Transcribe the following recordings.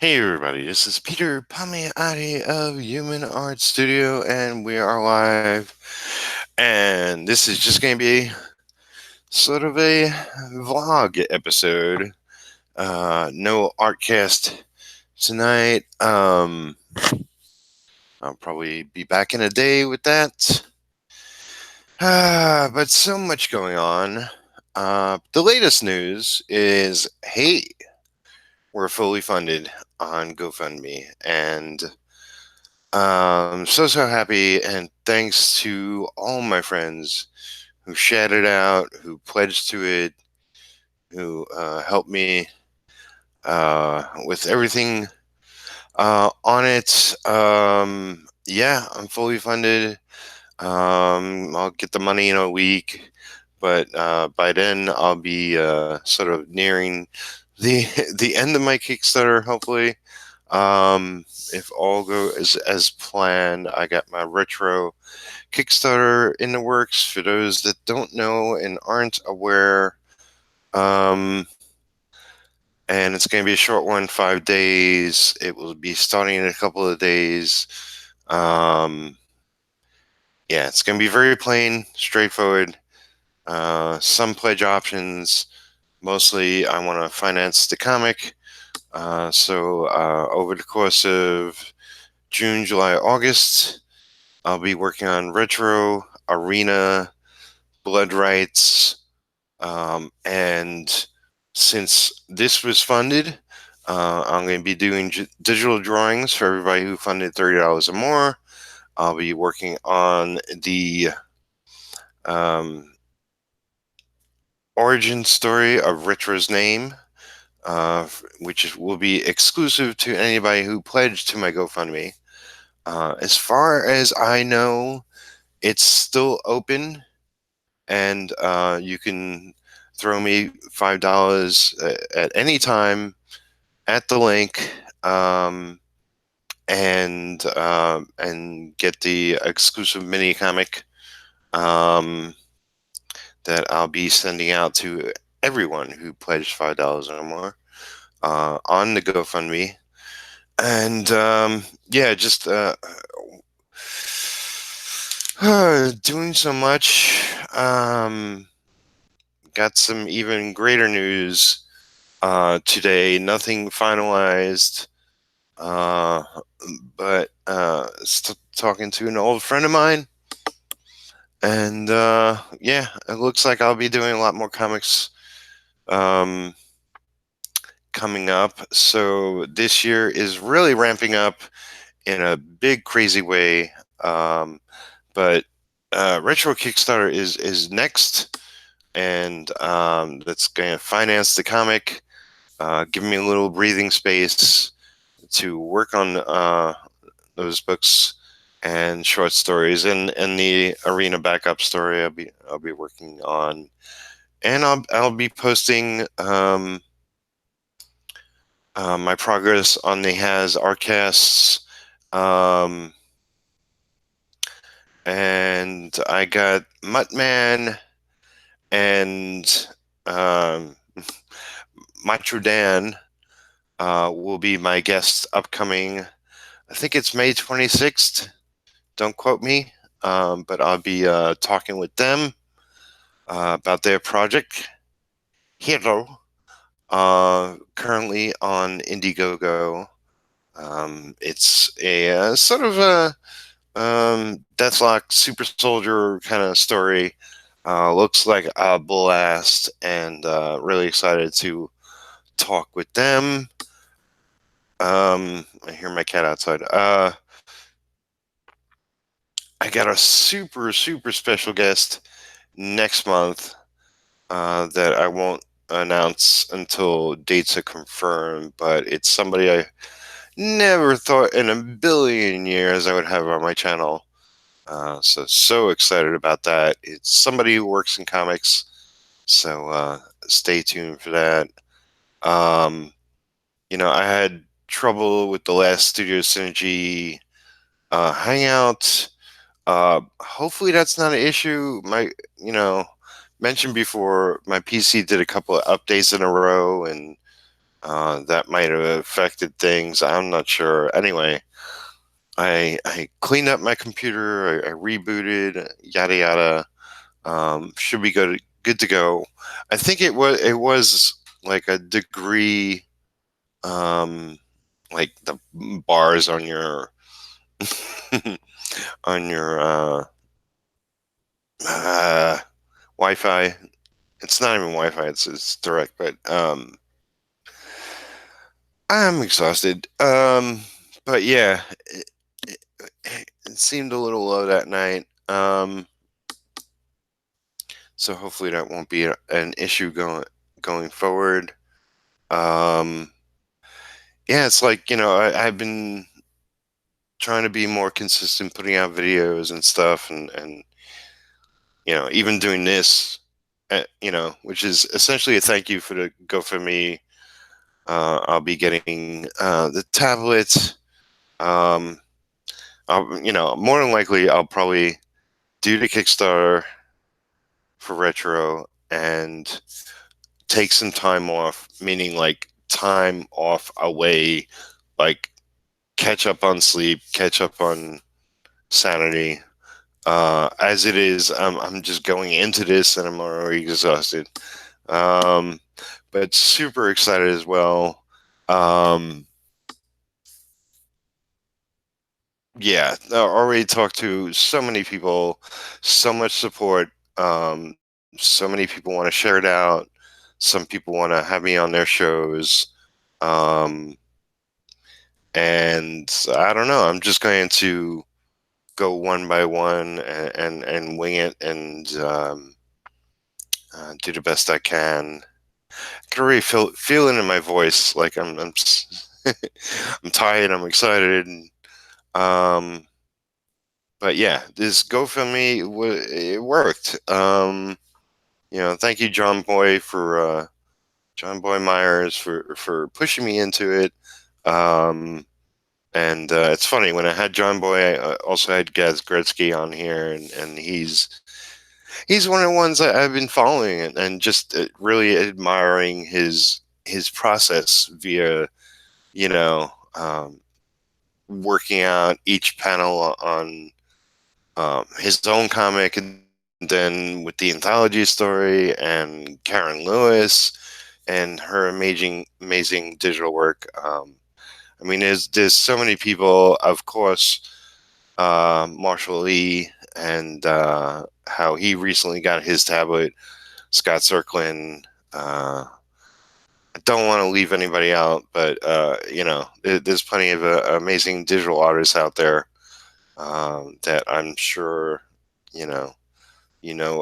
Hey everybody, this is Peter Palmiotti of Human Art Studio, and we are live. And this is just going to be sort of a vlog episode. No Artcast tonight. I'll probably be back in a day with that. But so much going on. The latest news is, hey, we're fully funded on GoFundMe, and so happy, and thanks to all my friends who shouted out, who pledged to it, who helped me with everything on it. Yeah, I'm fully funded. I'll get the money in a week, but by then I'll be sort of nearing the the end of my Kickstarter. Hopefully, if all goes as planned, I got my retro Kickstarter in the works. For those that don't know and aren't aware, um, and it's going to be a short one, 5 days. It will be starting in a couple of days. Um, yeah, it's going to be very plain, straightforward. Some pledge options. Mostly, I want to finance the comic. So over the course of June, July, August, I'll be working on retro, arena, blood rights, and since this was funded, I'm going to be doing digital drawings for everybody who funded $30 or more. I'll be working on the um, origin story of Retro's name, which will be exclusive to anybody who pledged to my GoFundMe. As far as I know, it's still open, and you can throw me $5 at any time at the link, and get the exclusive mini comic um, that I'll be sending out to everyone who pledged $5 or more on the GoFundMe. And yeah, just doing so much. Got some even greater news today. Nothing finalized, uh, but talking to an old friend of mine, and yeah, it looks like I'll be doing a lot more comics um, coming up. So this year is really ramping up in a big, crazy way. But Retro Kickstarter is next, and that's going to finance the comic, give me a little breathing space to work on those books and short stories, and the arena backup story I'll be working on, and I'll be posting my progress on the Has Artcasts. Um, and I got Muttman and um, Macho Dan will be my guests upcoming. I think it's May 26th. Don't quote me, but I'll be talking with them about their project, Hero, currently on Indiegogo. It's a sort of a Deathlock super soldier kind of story. Looks like a blast, and really excited to talk with them. I hear my cat outside. I got a super special guest next month that I won't announce until dates are confirmed, but it's somebody I never thought in a billion years I would have on my channel. So excited about that. It's somebody who works in comics, so stay tuned for that. Um, I had trouble with the last Studio Synergy Hangout. Hopefully that's not an issue. You know, mentioned before, my PC did a couple of updates in a row, and that might have affected things. I'm not sure. Anyway, I cleaned up my computer. I rebooted. Yada yada. Should be good to go. I think it was like a degree, um, like the bars on your on your uh, Wi-Fi. It's not even Wi-Fi. It's direct, but I'm exhausted. But yeah, it, it seemed a little low that night. So hopefully that won't be an issue going forward. Um, yeah, it's like I've been trying to be more consistent, putting out videos and stuff, and even doing this, which is essentially a thank you for the GoFundMe. I'll be getting the tablet. Um, more than likely, I'll probably do the Kickstarter for retro and take some time off, meaning like time off away, like catch up on sleep, catch up on sanity. As it is, I'm just going into this and I'm already exhausted. Um, but super excited as well. Um, yeah, I already talked to so many people, so much support. Um, so many people want to share it out. Some people want to have me on their shows. Um, and I don't know. I'm just going to go one by one and wing it and do the best I can. I can really feel it in my voice. Like I'm tired. I'm excited. Um, but yeah, this GoFundMe it worked. Thank you, John Boy Myers for pushing me into it. Um, and it's funny when I had John Boy, I also had Gaz Gretzky on here, and he's one of the ones that I've been following and just really admiring his process via you know working out each panel on his own comic, and then with the anthology story and Karen Lewis and her amazing digital work. I mean, there's so many people, of course, Marshall Lee, and how he recently got his tablet, Scott Serklin. I don't want to leave anybody out, but there's plenty of amazing digital artists out there that I'm sure you know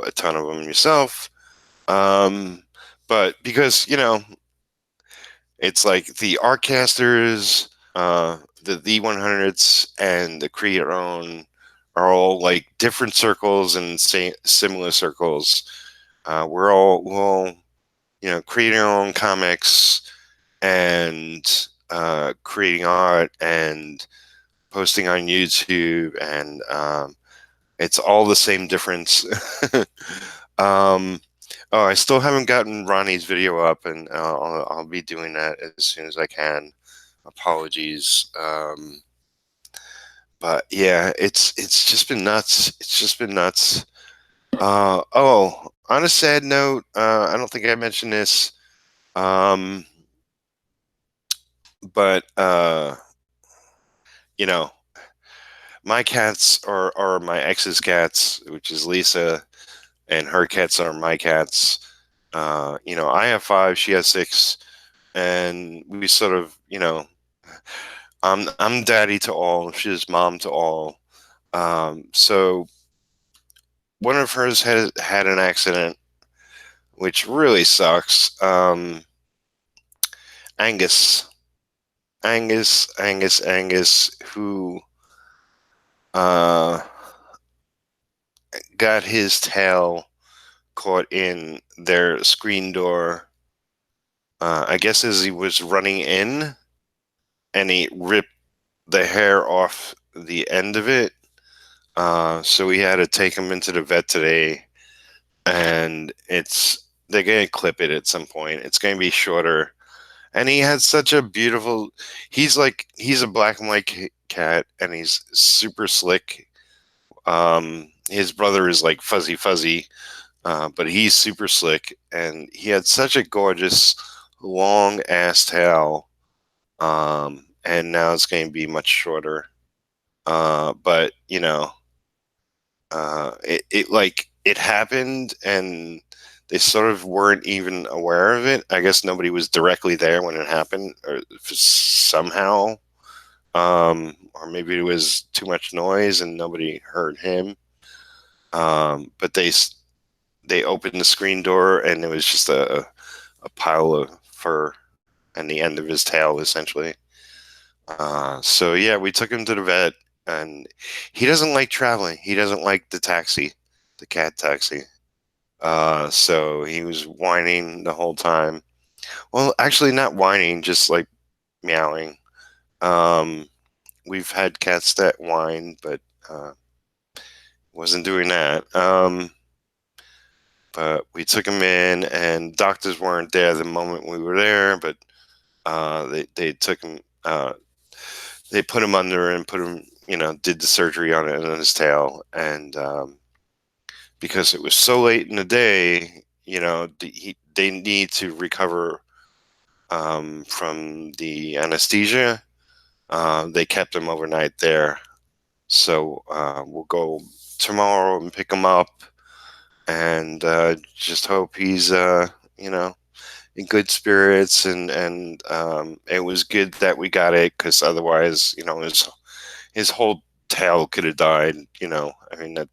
a ton of them yourself. Um, but because it's like the Artcasters, the 100s, and the Create Your Own are all like different circles and similar circles. We're all creating our own comics and creating art and posting on YouTube, and it's all the same difference. um, oh, I still haven't gotten Ronnie's video up, and I'll be doing that as soon as I can. Apologies. But yeah, it's just been nuts. It's just been nuts. On a sad note, I don't think I mentioned this. Um, but you know, my cats are my ex's cats, which is Lisa, and her cats are my cats. I have five, she has six, and we sort of, I'm daddy to all, she's mom to all. So one of hers had an accident, which really sucks. Angus, Angus, who uh, got his tail caught in their screen door. I guess as he was running in, and he ripped the hair off the end of it. So we had to take him into the vet today, and they're gonna clip it at some point. It's gonna be shorter, And he had such a beautiful. He's a black and white cat, and he's super slick. His brother is like fuzzy fuzzy, but he's super slick, and he had such a gorgeous long ass tail. And now it's going to be much shorter. But it happened, and they sort of weren't even aware of it. I guess nobody was directly there when it happened, or somehow, or maybe it was too much noise and nobody heard him. But they opened the screen door, and it was just a pile of fur and the end of his tail, essentially. So yeah, we took him to the vet, and he doesn't like traveling. He doesn't like the taxi, the cat taxi. So he was whining the whole time. Well, actually, not whining, just like meowing. Um, we've had cats that whine, but wasn't doing that. But we took him in, and doctors weren't there the moment we were there, but they took him. They put him under and put him, did the surgery on it on his tail, and because it was so late in the day, they need to recover from the anesthesia. They kept him overnight there, so we'll go tomorrow and pick him up, and just hope he's, in good spirits, and it was good that we got it, because otherwise, his whole tail could have died. I mean, that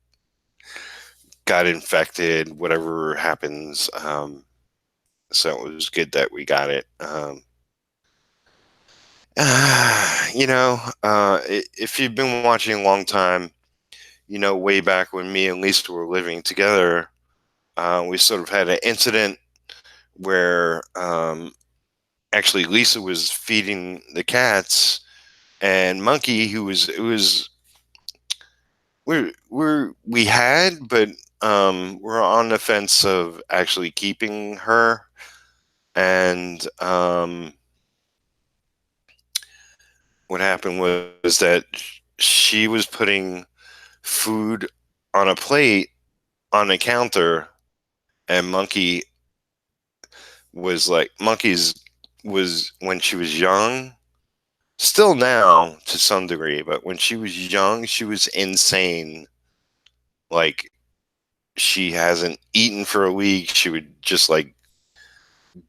got infected, whatever happens. So it was good that we got it. If you've been watching a long time, way back when me and Lisa were living together, we sort of had an incident where actually Lisa was feeding the cats, and Monkey, we had, but we're on the fence of actually keeping her, and what happened was that she was putting food on a plate on the counter, and Monkey's was, when she was young, still now to some degree, but when she was young, she was insane. Like, she hasn't eaten for a week. She would just like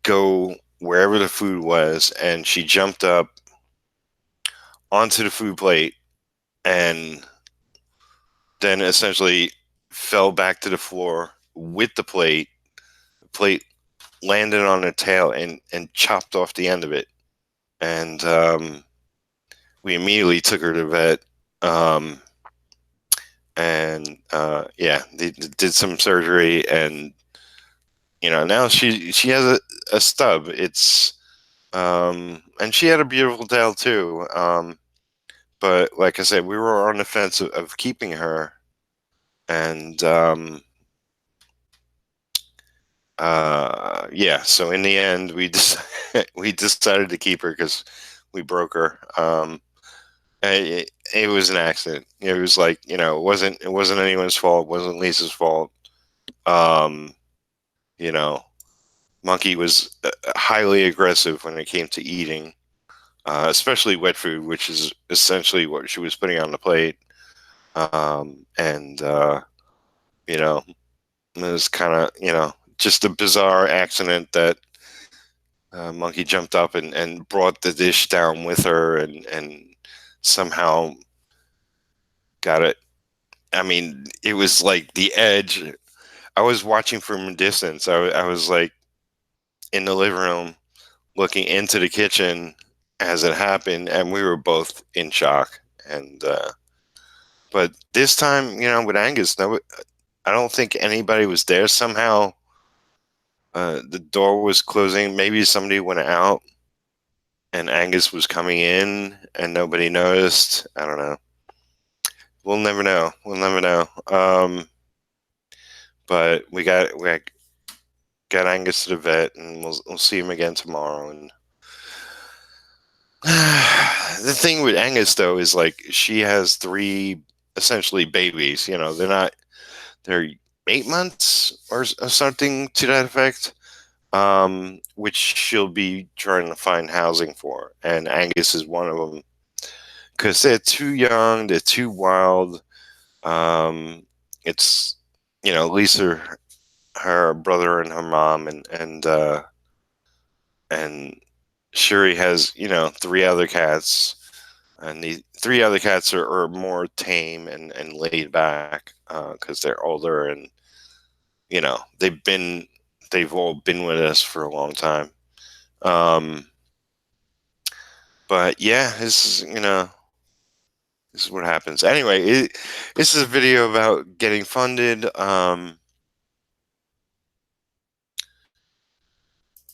go wherever the food was, and she jumped up onto the food plate and then essentially fell back to the floor with the plate. The plate landed on her tail and chopped off the end of it. And we immediately took her to the vet. Um, and yeah, they did some surgery, and now she has a stub. And she had a beautiful tail too. But like I said, we were on the fence of keeping her, and yeah. So in the end, we decided to keep her because we broke her. It was an accident. It was like, it wasn't anyone's fault. It wasn't Lisa's fault. Um, you know, Monkey was highly aggressive when it came to eating, especially wet food, which is essentially what she was putting on the plate. And you know, it was kind of, just a bizarre accident that Monkey jumped up and brought the dish down with her, and somehow got it. I mean, it was like the edge. I was watching from a distance. I was like in the living room looking into the kitchen as it happened, and we were both in shock. And but this time, with Angus, no, I don't think anybody was there. Somehow, the door was closing. Maybe somebody went out, and Angus was coming in, and nobody noticed. I don't know. We'll never know. We'll never know. But we got Angus to the vet, and we'll see him again tomorrow. And The thing with Angus though is like she has three essentially babies. You know, they're 8 months or something to that effect. Which she'll be trying to find housing for, and Angus is one of them because they're too young, they're too wild. Um, it's Lisa, her brother, and her mom, and Shuri has three other cats, and the three other cats are more tame and laid back because they're older, and you know they've been they've all been with us for a long time. Um, but yeah, this is what happens. Anyway, this is a video about getting funded. I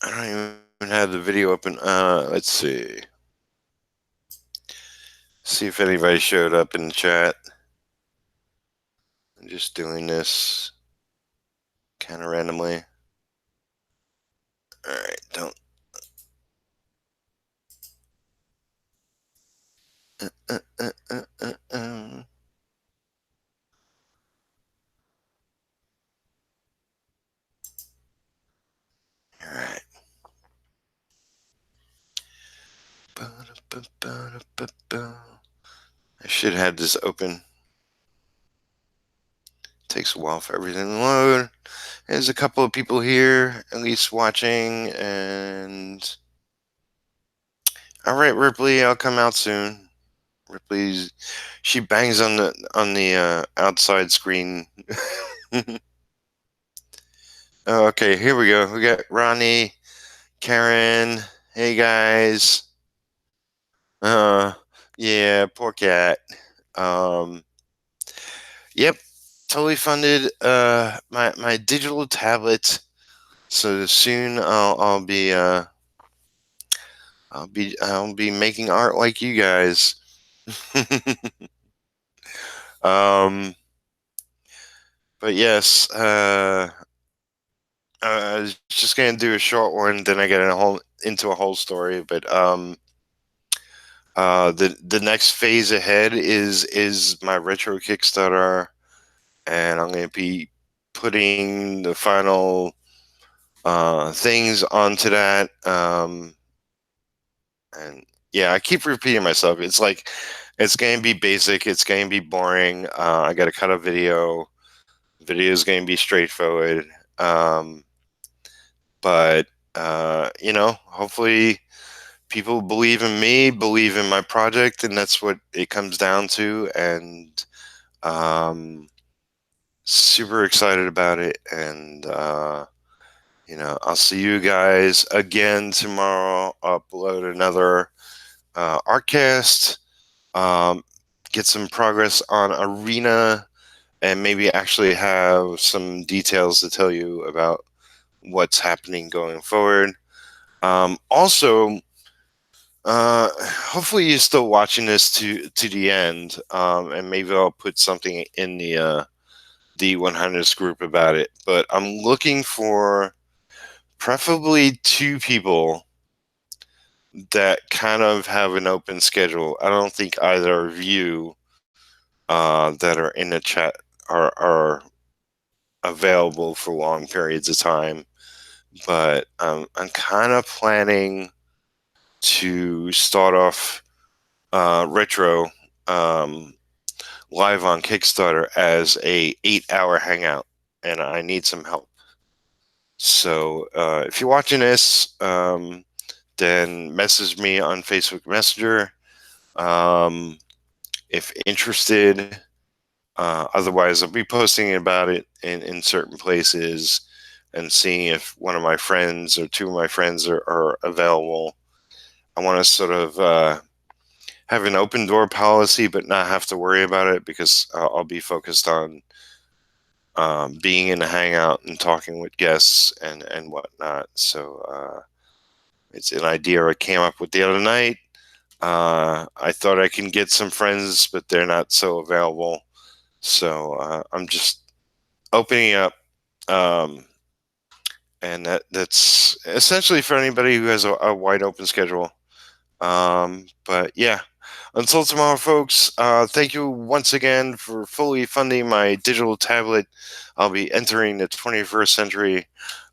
don't even have the video open. Let's see. See if anybody showed up in the chat. I'm just doing this kind of randomly. All right, don't. Uh, uh, uh, uh, uh. All right. I should have this open. Takes a while for everything to load. There's a couple of people here, at least watching, and all right, Ripley, I'll come out soon. Ripley's she bangs on the outside screen. Oh, okay, here we go. We got Ronnie, Karen. Hey guys. Uh, yeah, poor cat. Um, yep, totally funded. My digital tablet. So soon I'll be making art like you guys. um, but yes, I was just gonna do a short one, then I get into a whole story. But the next phase ahead is my retro Kickstarter, and I'm gonna be putting the final things onto that. And yeah, I keep repeating myself. It's like it's gonna be basic. It's gonna be boring. I got to cut a video. Video is gonna be straightforward. Um, but hopefully people believe in me, believe in my project, and that's what it comes down to. And um, super excited about it. And I'll see you guys again tomorrow. Upload another Artcast. Um, get some progress on Arena, and maybe actually have some details to tell you about what's happening going forward. Also, hopefully you're still watching this to the end, and maybe I'll put something in the 100s group about it. But I'm looking for preferably two people that kind of have an open schedule. I don't think either of you that are in the chat are available for long periods of time. But I'm kind of planning to start off retro um, live on Kickstarter as a 8-hour hangout, and I need some help. So if you're watching this, then message me on Facebook Messenger if interested. Otherwise, I'll be posting about it in certain places and seeing if one of my friends or two of my friends are available. I want to sort of have an open door policy, but not have to worry about it because I'll be focused on being in a hangout and talking with guests and whatnot. So it's an idea I came up with the other night. I thought I can get some friends, but they're not so available. So I'm just opening up, um, and that's essentially for anybody who has a wide open schedule. But yeah, until tomorrow, folks, thank you once again for fully funding my digital tablet. I'll be entering the 21st century.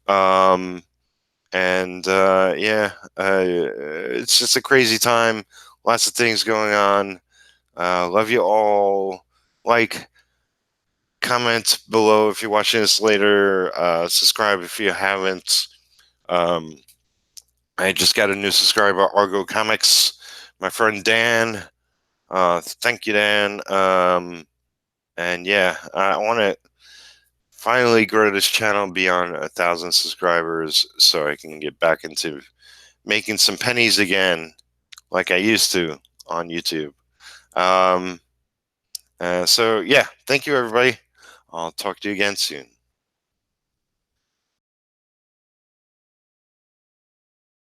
Um, and yeah, it's just a crazy time. Lots of things going on. Love you all. Like, comment below if you're watching this later. Subscribe if you haven't. Um, I just got a new subscriber, Argo Comics. My friend Dan. Thank you, Dan. And yeah, I want to finally grow this channel beyond 1,000 subscribers so I can get back into making some pennies again, like I used to on YouTube. So yeah, thank you, everybody. I'll talk to you again soon.